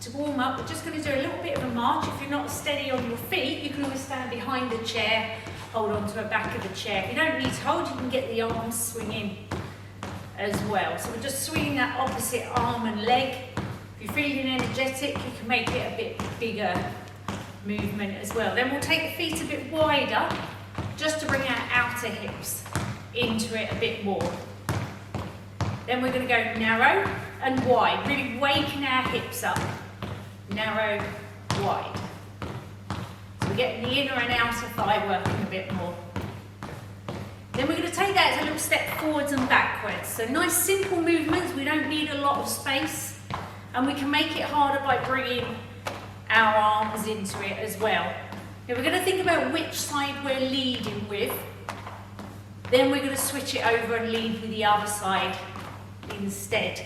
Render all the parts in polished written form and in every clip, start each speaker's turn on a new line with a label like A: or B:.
A: to warm up, we're just going to do a little bit of a march. If you're not steady on your feet, you can always stand behind the chair, hold on to the back of the chair. If you don't need to hold, you can get the arms swinging as well. So we're just swinging that opposite arm and leg. If you're feeling energetic, you can make it a bit bigger movement as well. Then we'll take the feet a bit wider, just to bring our outer hips into it a bit more. Then we're going to go narrow and wide, really waking our hips up. Narrow, wide. So we're getting the inner and outer thigh working a bit more. Then we're going to take that as a little step forwards and backwards. So nice simple movements, we don't need a lot of space, and we can make it harder by bringing our arms into it as well. Now we're going to think about which side we're leading with, then we're going to switch it over and lead with the other side instead.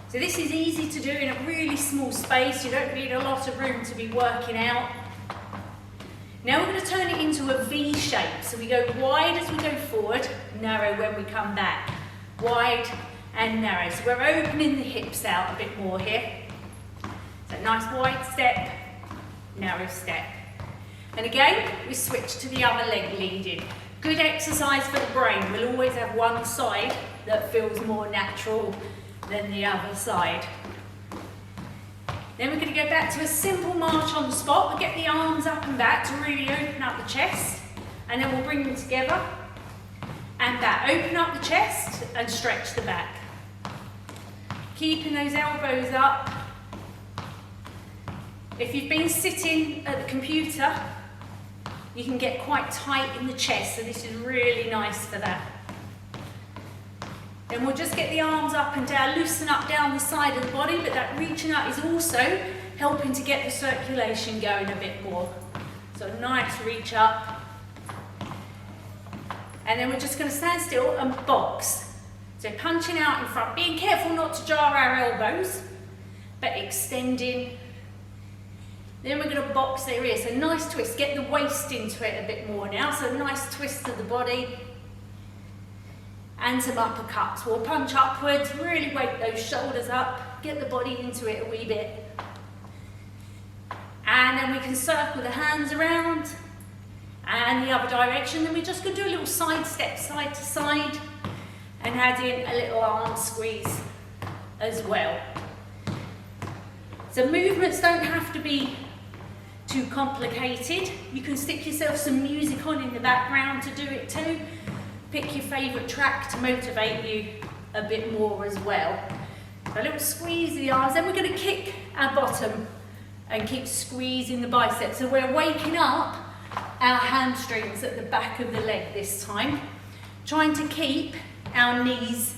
A: So this is easy to do in a really small space, you don't need a lot of room to be working out. Now we're going to turn it into a V shape, so we go wide as we go forward, narrow when we come back. Wide and narrow, so we're opening the hips out a bit more here. So nice wide step, narrow step. And again, we switch to the other leg leading. Good exercise for the brain, we'll always have one side that feels more natural than the other side. Then we're going to go back to a simple march on the spot. We'll get the arms up and back to really open up the chest, and then we'll bring them together and back. Open up the chest and stretch the back. Keeping those elbows up. If you've been sitting at the computer, you can get quite tight in the chest, so this is really nice for that. Then we'll just get the arms up and down, loosen up down the side of the body, but that reaching out is also helping to get the circulation going a bit more. So a nice reach up. And then we're just going to stand still and box. So punching out in front, being careful not to jar our elbows, but extending. Then we're going to box the ears, so nice twist, get the waist into it a bit more now, so nice twist of the body. And some uppercuts. We'll punch upwards, really wake those shoulders up, get the body into it a wee bit. And then we can circle the hands around and the other direction. Then we're just going to do a little side step, side to side, and add in a little arm squeeze as well. So movements don't have to be too complicated. You can stick yourself some music on in the background to do it too. Pick your favourite track to motivate you a bit more as well. A little squeeze of the arms, then we're going to kick our bottom and keep squeezing the biceps. So we're waking up our hamstrings at the back of the leg this time, trying to keep our knees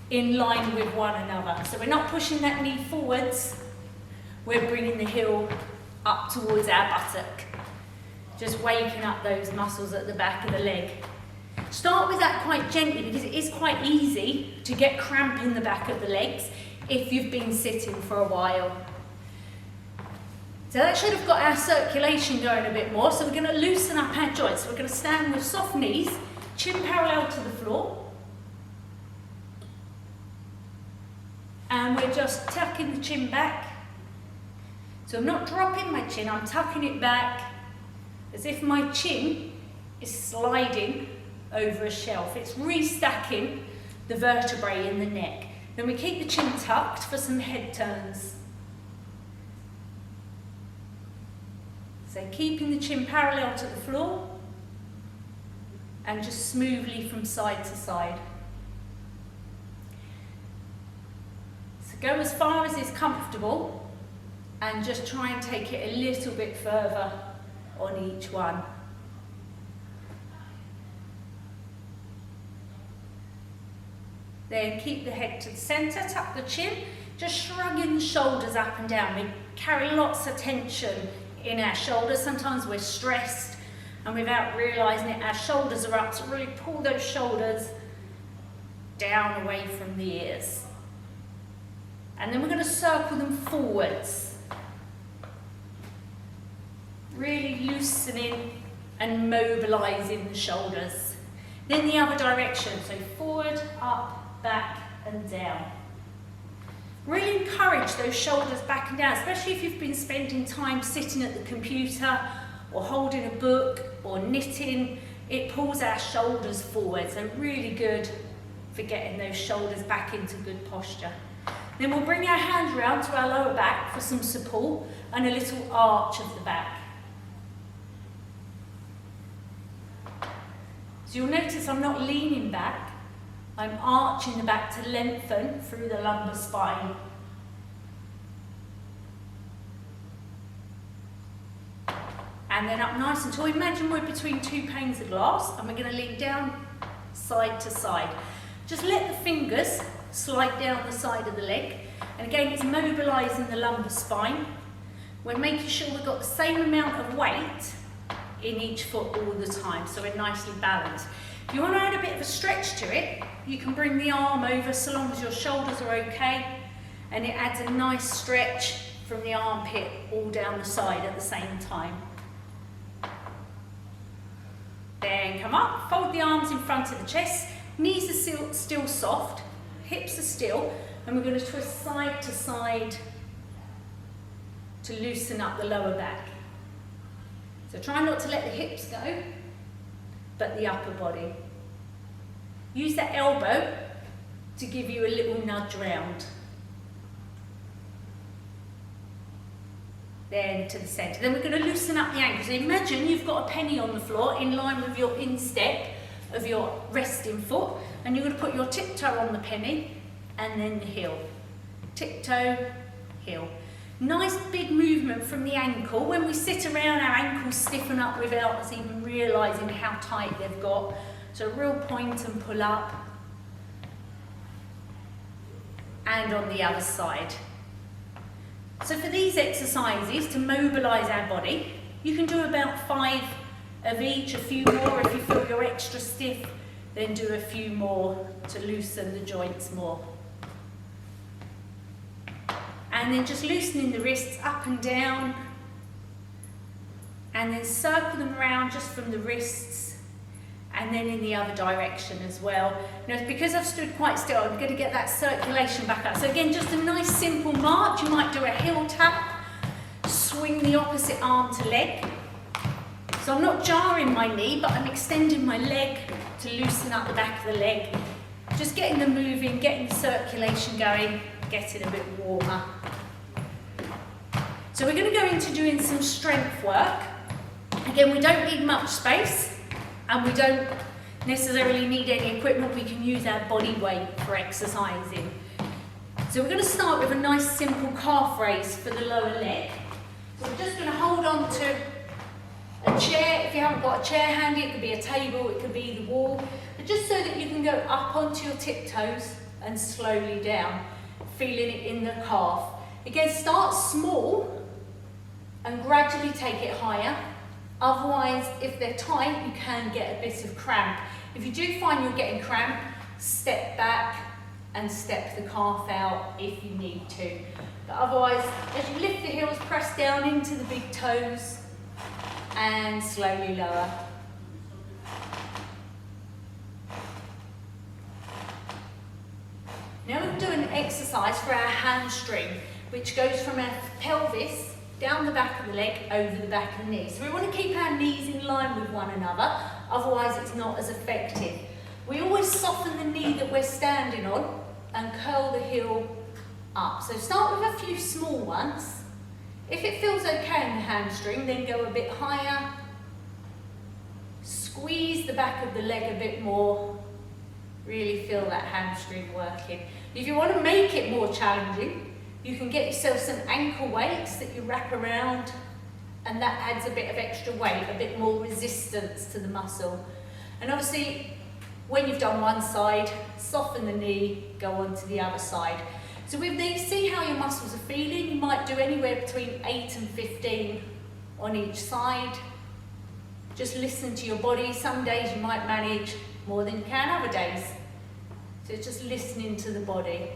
A: in line with one another. So we're not pushing that knee forwards, we're bringing the heel up towards our buttock. Just waking up those muscles at the back of the leg. Start with that quite gently because it is quite easy to get cramp in the back of the legs if you've been sitting for a while. So that should have got our circulation going a bit more, so we're going to loosen up our joints. We're going to stand with soft knees, chin parallel to the floor. And we're just tucking the chin back. So I'm not dropping my chin, I'm tucking it back as if my chin is sliding over a shelf. It's restacking the vertebrae in the neck. Then we keep the chin tucked for some head turns. So keeping the chin parallel to the floor and just smoothly from side to side. So go as far as is comfortable and just try and take it a little bit further on each one. Then keep the head to the centre, tuck the chin, just shrugging the shoulders up and down. We carry lots of tension in our shoulders. Sometimes we're stressed and without realising it, our shoulders are up. So really pull those shoulders down away from the ears. And then we're going to circle them forwards. Really loosening and mobilising the shoulders. Then the other direction, so forward, up, back and down. Really encourage those shoulders back and down, especially if you've been spending time sitting at the computer or holding a book or knitting. It pulls our shoulders forward, so really good for getting those shoulders back into good posture. Then we'll bring our hands round to our lower back for some support and a little arch of the back. So you'll notice I'm not leaning back, I'm arching the back to lengthen through the lumbar spine. And then up nice and tall. Imagine we're between two panes of glass and we're going to lean down side to side. Just let the fingers slide down the side of the leg. And again, it's mobilising the lumbar spine. We're making sure we've got the same amount of weight in each foot all the time, so we're nicely balanced. If you want to add a bit of a stretch to it, you can bring the arm over so long as your shoulders are okay, and it adds a nice stretch from the armpit all down the side at the same time. Then come up, fold the arms in front of the chest, knees are still soft, hips are still, and we're going to twist side to side to loosen up the lower back. So try not to let the hips go, but the upper body. Use that elbow to give you a little nudge round. Then to the centre. Then we're going to loosen up the ankles. So imagine you've got a penny on the floor in line with your instep of your resting foot, and you're going to put your tiptoe on the penny and then the heel. Tiptoe, heel. Nice big movement from the ankle. When we sit around, our ankles stiffen up without us even realising how tight they've got. So real point and pull up. And on the other side. So for these exercises, to mobilise our body, you can do about 5 of each, a few more. If you feel you're extra stiff, then do a few more to loosen the joints more. And then just loosening the wrists up and down, and then circle them around just from the wrists, and then in the other direction as well. Now, because I've stood quite still, I'm going to get that circulation back up. So again, just a nice simple march. You might do a heel tap, swing the opposite arm to leg. So I'm not jarring my knee, but I'm extending my leg to loosen up the back of the leg. Just getting them moving, getting the circulation going, getting a bit warmer. So we're going to go into doing some strength work. Again, we don't need much space, and we don't necessarily need any equipment. We can use our body weight for exercising. So we're going to start with a nice simple calf raise for the lower leg. So we're just going to hold on to a chair. If you haven't got a chair handy, it could be a table, it could be the wall, but just so that you can go up onto your tiptoes and slowly down, feeling it in the calf. Again, start small and gradually take it higher. Otherwise, if they're tight, you can get a bit of cramp. If you do find you're getting cramp, step back and step the calf out if you need to. But otherwise, as you lift the heels, press down into the big toes and slowly lower. Now we'll do an exercise for our hamstring, which goes from our pelvis down the back of the leg over the back of the knee. So we want to keep our knees in line with one another, otherwise it's not as effective. We always soften the knee that we're standing on and curl the heel up. So start with a few small ones. If it feels okay in the hamstring, then go a bit higher. Squeeze the back of the leg a bit more. Really feel that hamstring working. If you want to make it more challenging, you can get yourself some ankle weights that you wrap around, and that adds a bit of extra weight, a bit more resistance to the muscle. And obviously, when you've done one side, soften the knee, go on to the other side. So with these, see how your muscles are feeling. You might do anywhere between 8 and 15 on each side. Just listen to your body. Some days you might manage more than you can other days. So it's just listening to the body.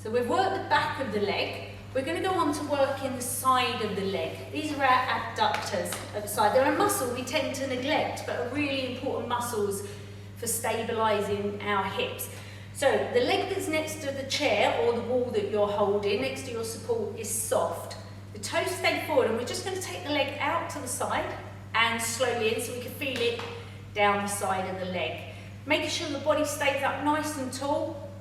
A: So we've worked the back of the leg. We're going to go on to work in the side of the leg. These are our abductors at the side. They're a muscle we tend to neglect, but are really important muscles for stabilising our hips. So the leg that's next to the chair or the wall that you're holding, next to your support, is soft. The toes stay forward, and we're just going to take the leg out to the side and slowly in so we can feel it down the side of the leg. Making sure the body stays up nice and tall.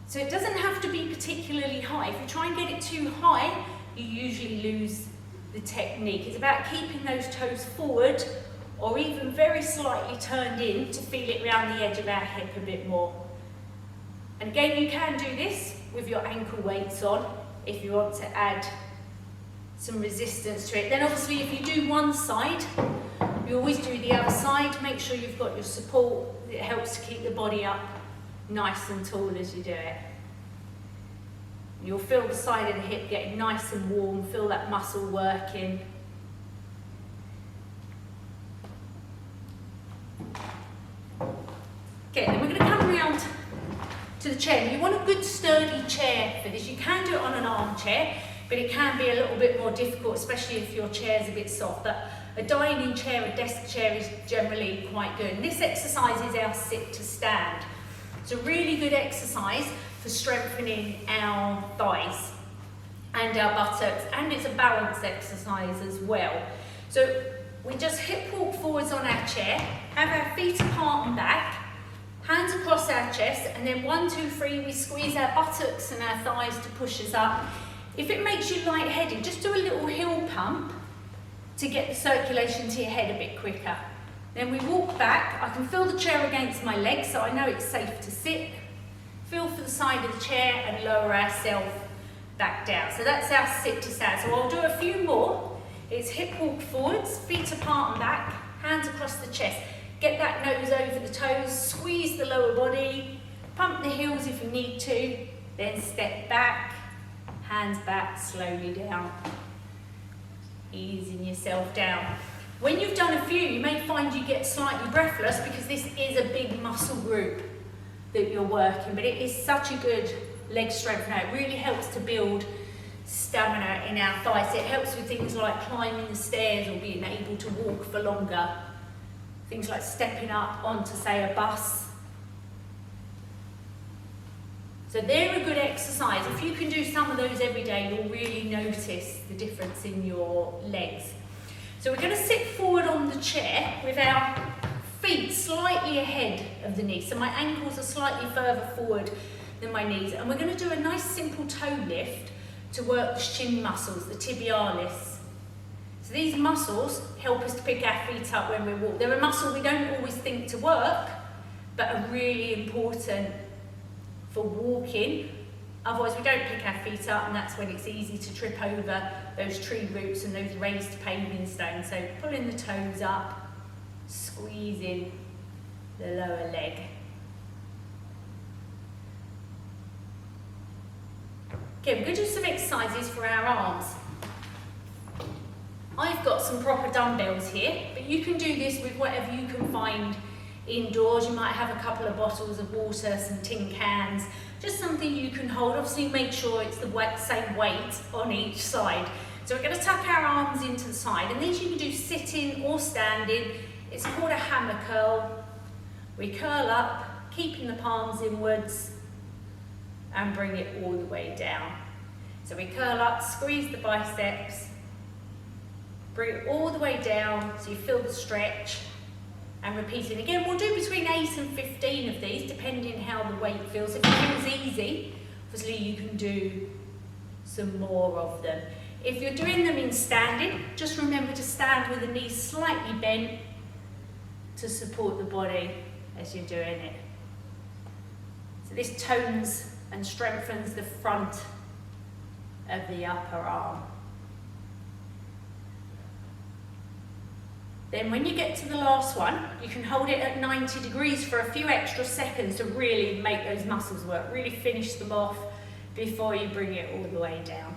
A: So it doesn't have to be particularly high. If you try and get it too high, you usually lose the technique. It's about keeping those toes forward or even very slightly turned in to feel it around the edge of our hip a bit more. And again, you can do this with your ankle weights on if you want to add some resistance to it. Then obviously if you do one side, you always do the other side. Make sure you've got your support. It helps to keep the body up nice and tall as you do it. You'll feel the side of the hip getting nice and warm, feel that muscle working. Okay, then we're going to come around to the chair. You want a good sturdy chair for this. You can do it on an armchair, but it can be a little bit more difficult, especially if your chair's a bit soft. But a dining chair, a desk chair is generally quite good. And this exercise is our sit to stand. It's a really good exercise for strengthening our thighs and our buttocks, and it's a balance exercise as well. So we just hip walk forwards on our chair, have our feet apart and back, hands across our chest, and then 1, 2, 3, we squeeze our buttocks and our thighs to push us up. If it makes you lightheaded, just do a little heel pump to get the circulation to your head a bit quicker. Then we walk back. I can feel the chair against my legs, so I know it's safe to sit. Feel for the side of the chair and lower ourselves back down. So that's our sit to stand. So I'll do a few more. It's hip walk forwards, feet apart and back, hands across the chest. Get that nose over the toes, squeeze the lower body, pump the heels if you need to, then step back, hands back, slowly down. Easing yourself down. When you've done a few, you may find you get slightly breathless because this is a big muscle group that you're working, but it is such a good leg strengthener. It really helps to build stamina in our thighs. It helps with things like climbing the stairs or being able to walk for longer. Things like stepping up onto, say, a bus. So they're a good exercise. If you can do some of those every day, you'll really notice the difference in your legs. So we're going to sit forward on the chair with our feet slightly ahead of the knees. So my ankles are slightly further forward than my knees. And we're going to do a nice simple toe lift to work the shin muscles, the tibialis. So these muscles help us to pick our feet up when we walk. They're a muscle we don't always think to work, but are really important for walking. Otherwise we don't pick our feet up, and that's when it's easy to trip over those tree roots and those raised paving stones. So pulling the toes up, squeezing the lower leg. Okay, we're going to do some exercises for our arms. I've got some proper dumbbells here, but you can do this with whatever you can find indoors. You might have a couple of bottles of water, some tin cans, just something you can hold. Obviously make sure it's the same weight on each side. So we're going to tuck our arms into the side, and these you can do sitting or standing. It's called a hammer curl. We curl up, keeping the palms inwards, and bring it all the way down. So we curl up, squeeze the biceps, bring it all the way down so you feel the stretch, and repeating. Again, we'll do between 8 and 15 of these, depending how the weight feels. If it feels easy, obviously you can do some more of them. If you're doing them in standing, just remember to stand with the knees slightly bent to support the body as you're doing it. So this tones and strengthens the front of the upper arm. Then when you get to the last one, you can hold it at 90 degrees for a few extra seconds to really make those muscles work, really finish them off before you bring it all the way down.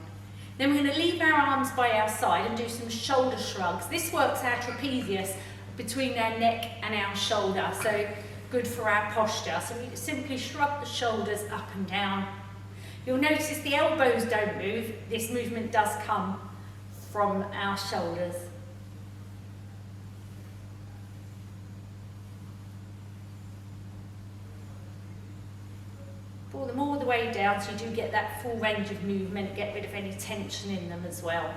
A: Then we're going to leave our arms by our side and do some shoulder shrugs. This works our trapezius between our neck and our shoulder, so good for our posture. So we simply shrug the shoulders up and down. You'll notice the elbows don't move. This movement does come from our shoulders. Pull them all the way down so you do get that full range of movement, get rid of any tension in them as well.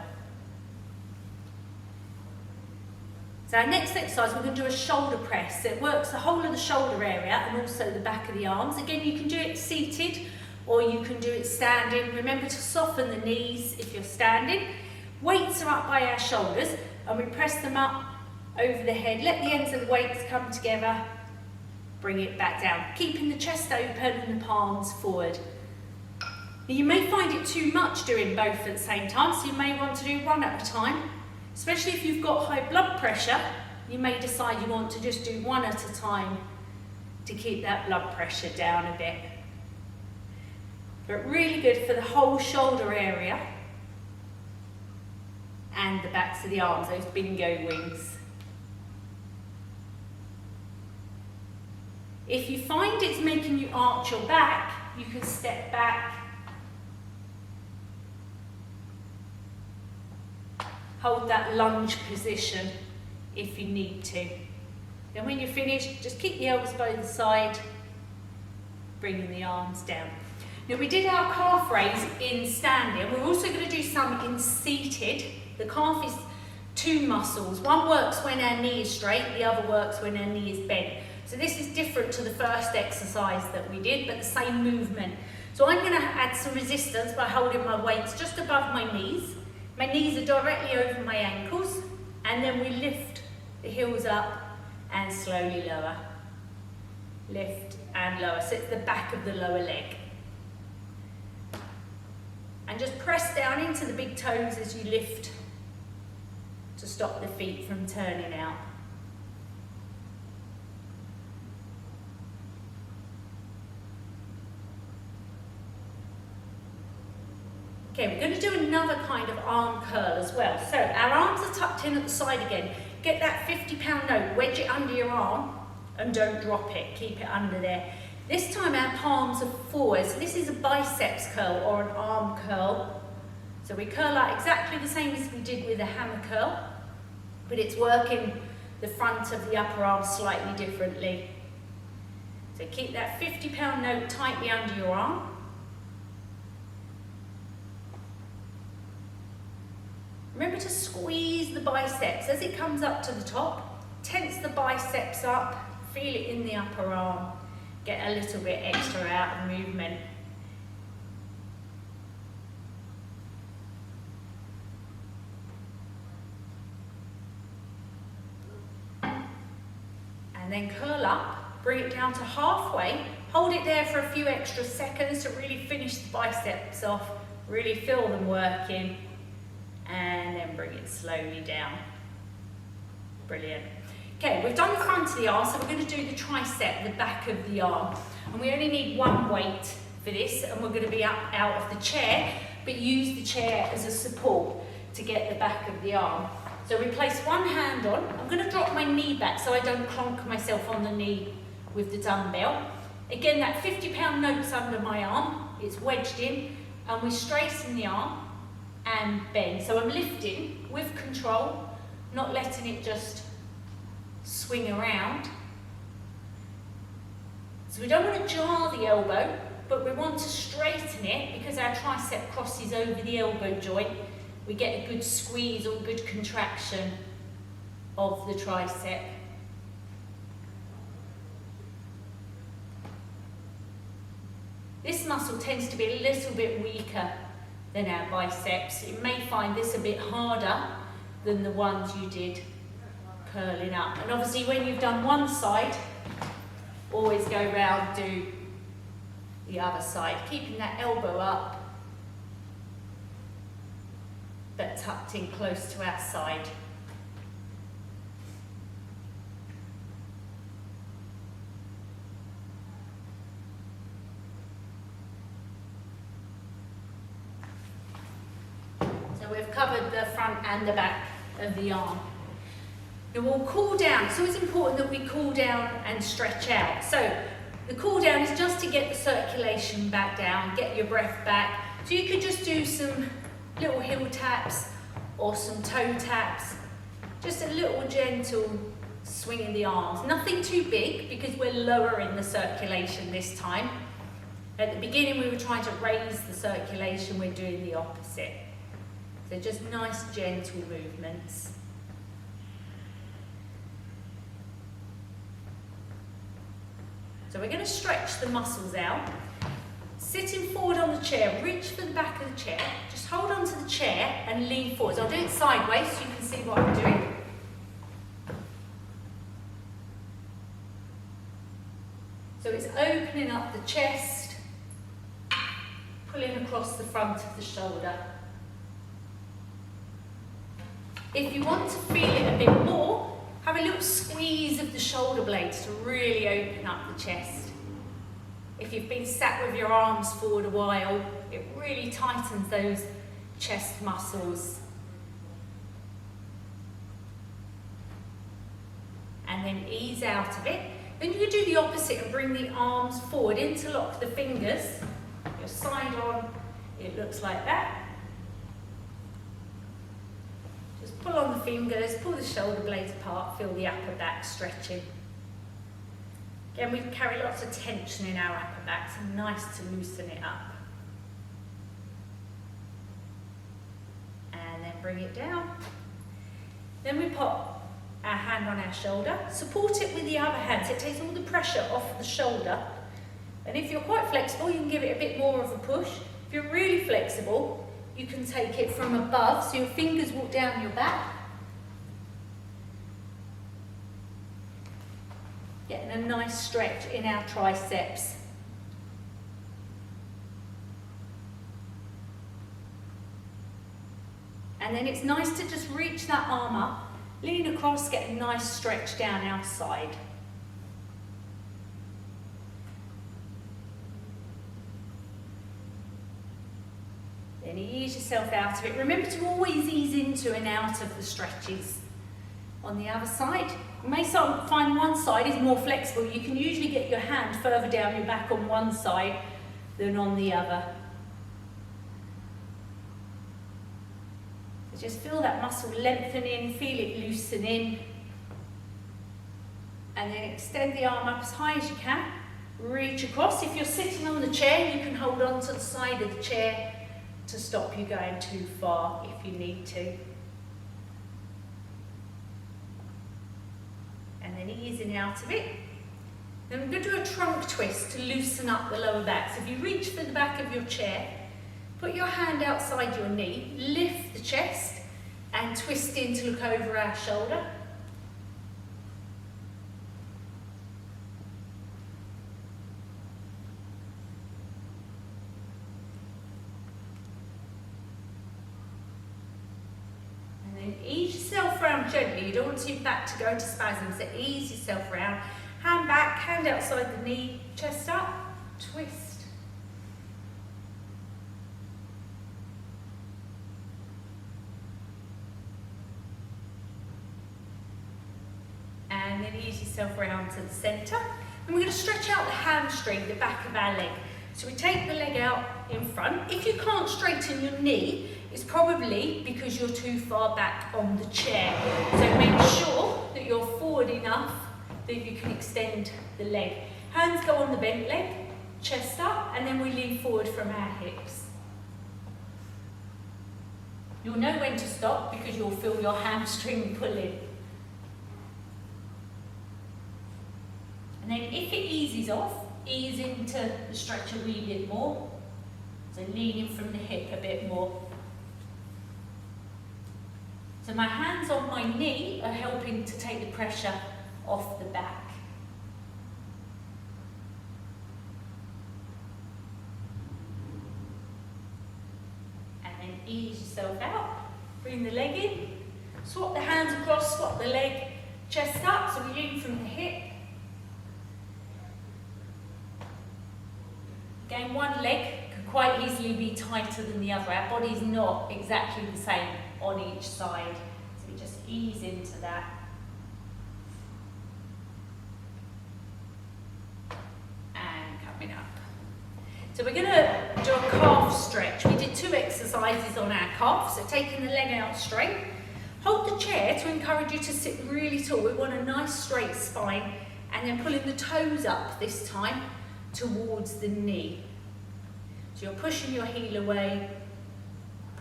A: So our next exercise, we're going to do a shoulder press. So it works the whole of the shoulder area and also the back of the arms. Again, you can do it seated or you can do it standing. Remember to soften the knees if you're standing. Weights are up by our shoulders and we press them up over the head. Let the ends of the weights come together. Bring it back down, keeping the chest open and the palms forward. Now you may find it too much doing both at the same time, so you may want to do one at a time. Especially if you've got high blood pressure, you may decide you want to just do one at a time to keep that blood pressure down a bit. But really good for the whole shoulder area and the backs of the arms, those bingo wings. If you find it's making you arch your back, you can step back, hold that lunge position if you need to. Then when you're finished, just keep the elbows by the side, bringing the arms down. Now we did our calf raise in standing. We're also going to do some in seated. The calf is two muscles. One works when our knee is straight, the other works when our knee is bent. So this is different to the first exercise that we did, but the same movement. So I'm going to add some resistance by holding my weights just above my knees. My knees are directly over my ankles, and then we lift the heels up and slowly lower. Lift and lower, so it's the back of the lower leg. And just press down into the big toes as you lift to stop the feet from turning out. Okay, we're going to do another kind of arm curl as well. So our arms are tucked in at the side again. Get that 50-pound note, wedge it under your arm and don't drop it, keep it under there. This time our palms are forward, so this is a biceps curl or an arm curl. So we curl out exactly the same as we did with a hammer curl, but it's working the front of the upper arm slightly differently. So keep that 50-pound note tightly under your arm. Remember to squeeze the biceps as it comes up to the top. Tense the biceps up, feel it in the upper arm. Get a little bit extra out of movement. And then curl up, bring it down to halfway. Hold it there for a few extra seconds to really finish the biceps off, really feel them working. And then bring it slowly down. Brilliant. Okay, we've done the front of the arm, so we're going to do the tricep, the back of the arm. And we only need one weight for this, and we're going to be up out of the chair, but use the chair as a support to get the back of the arm. So we place one hand on. I'm going to drop my knee back so I don't clonk myself on the knee with the dumbbell. Again, that 50-pound note's under my arm. It's wedged in, and we straighten the arm and bend. So I'm lifting with control, not letting it just swing around. So we don't want to jar the elbow, but we want to straighten it because our tricep crosses over the elbow joint. We get a good squeeze or good contraction of the tricep. This muscle tends to be a little bit weaker than our biceps. You may find this a bit harder than the ones you did curling up. And obviously when you've done one side, always go round, do the other side, keeping that elbow up, but tucked in close to our side. We've covered the front and the back of the arm. Now we'll cool down. It's always important that we cool down and stretch out. So the cool down is just to get the circulation back down, get your breath back. So you could just do some little heel taps or some toe taps. Just a little gentle swing in the arms. Nothing too big because we're lowering the circulation this time. At the beginning we were trying to raise the circulation, we're doing the opposite. So just nice gentle movements. So we're going to stretch the muscles out. Sitting forward on the chair, reach for the back of the chair, just hold on to the chair and lean forward. So I'll do it sideways so you can see what I'm doing. So it's opening up the chest, pulling across the front of the shoulder. If you want to feel it a bit more, have a little squeeze of the shoulder blades to really open up the chest. If you've been sat with your arms forward a while, it really tightens those chest muscles. And then ease out of it. Then you can do the opposite and bring the arms forward, interlock the fingers, your side on, it looks like that. Just pull on the fingers, pull the shoulder blades apart, feel the upper back stretching. Again, we carry lots of tension in our upper back, so nice to loosen it up. And then bring it down. Then we pop our hand on our shoulder, support it with the other hand, so it takes all the pressure off the shoulder. And if you're quite flexible, you can give it a bit more of a push. If you're really flexible, you can take it from above, so your fingers walk down your back. Getting a nice stretch in our triceps. And then it's nice to just reach that arm up, lean across, get a nice stretch down our side. Then ease yourself out of it. Remember to always ease into and out of the stretches. On the other side, you may find one side is more flexible. You can usually get your hand further down your back on one side than on the other. So just feel that muscle lengthening, feel it loosening. And then extend the arm up as high as you can. Reach across. If you're sitting on the chair, you can hold on to the side of the chair to stop you going too far if you need to. And then easing out of it. Then we're going to do a trunk twist to loosen up the lower back. So if you reach for the back of your chair, put your hand outside your knee, lift the chest and twist in to look over our shoulder. Ease yourself round gently. You don't want your back to go into spasms, so ease yourself round. Hand back, hand outside the knee, chest up, twist. And then ease yourself round to the centre. And we're going to stretch out the hamstring, the back of our leg. So we take the leg out in front. If you can't straighten your knee, it's probably because you're too far back on the chair. So make sure that you're forward enough that you can extend the leg. Hands go on the bent leg, chest up, and then we lean forward from our hips. You'll know when to stop because you'll feel your hamstring pulling. And then if it eases off, ease into the stretch a wee bit more. So leaning from the hip a bit more. So my hands on my knee are helping to take the pressure off the back. And then ease yourself out. Bring the leg in. Swap the hands across, swap the leg, chest up, so we lean from the hip. Again, one leg could quite easily be tighter than the other. Our body's not exactly the same on each side. So we just ease into that. And coming up. So we're going to do a calf stretch. We did 2 exercises on our calf. So taking the leg out straight. Hold the chair to encourage you to sit really tall. We want a nice straight spine. And then pulling the toes up this time towards the knee. So you're pushing your heel away,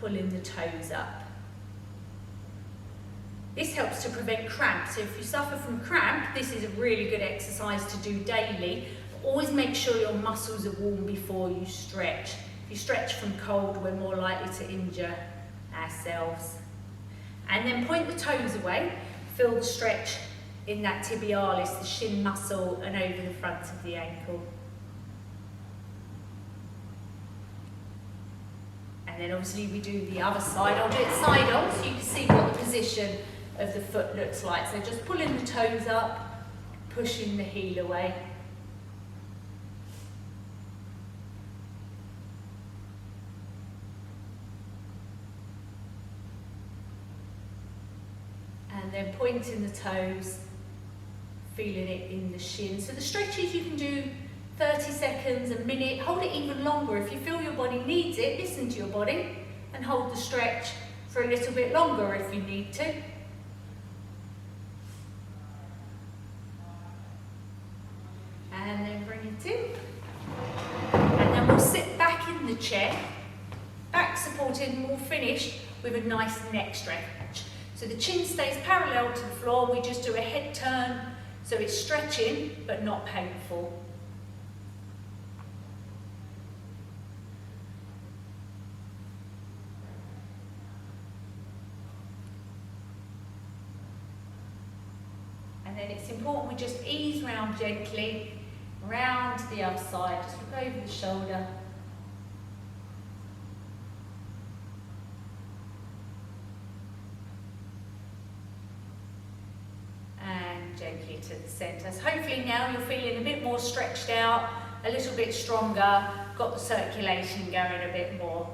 A: pulling the toes up. This helps to prevent cramp. So if you suffer from cramp, this is a really good exercise to do daily. Always make sure your muscles are warm before you stretch. If you stretch from cold, we're more likely to injure ourselves. And then point the toes away. Feel the stretch in that tibialis, the shin muscle, and over the front of the ankle. And then obviously we do the other side. I'll do it side on so you can see what the position of the foot looks like. So just pulling the toes up, pushing the heel away. And then pointing the toes, feeling it in the shin. So the stretches you can do 30 seconds, a minute, hold it even longer. If you feel your body needs it, listen to your body and hold the stretch for a little bit longer if you need to. And then bring it in. And then we'll sit back in the chair, back supported, and we'll finish with a nice neck stretch. So the chin stays parallel to the floor, we just do a head turn, so it's stretching but not painful. And then it's important we just ease round gently, round to the other side, just look over the shoulder. Gently to the centre. So hopefully now you're feeling a bit more stretched out, a little bit stronger, got the circulation going a bit more.